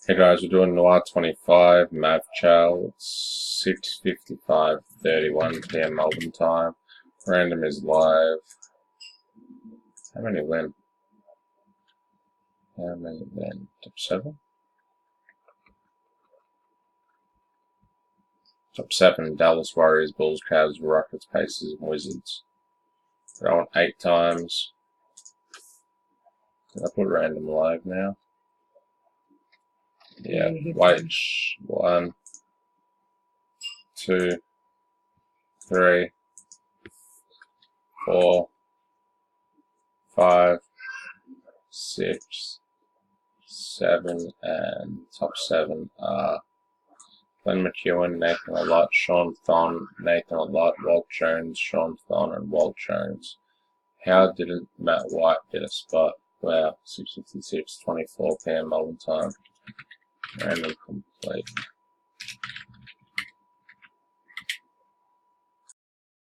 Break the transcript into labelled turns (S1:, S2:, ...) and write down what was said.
S1: Hey guys, we're doing Noir 25, Mav Chow, 6:55:31 PM Melbourne time. Random is live. How many win? Top 7? Top 7, Dallas Warriors, Bulls, Cavs, Rockets, Pacers, and Wizards. Going 8 times. Can I put random live now? Yeah, wait. 1, 2, 3, 4, 5, 6, 7, and top 7 are Glenn McEwen, Nathan Allott, Sean Thon, Nathan Allott, Walt Jones, Sean Thon, and Walt Jones. How didn't Matt White get a spot? Wow, 6:56, 24 PM Melbourne time. Random complete.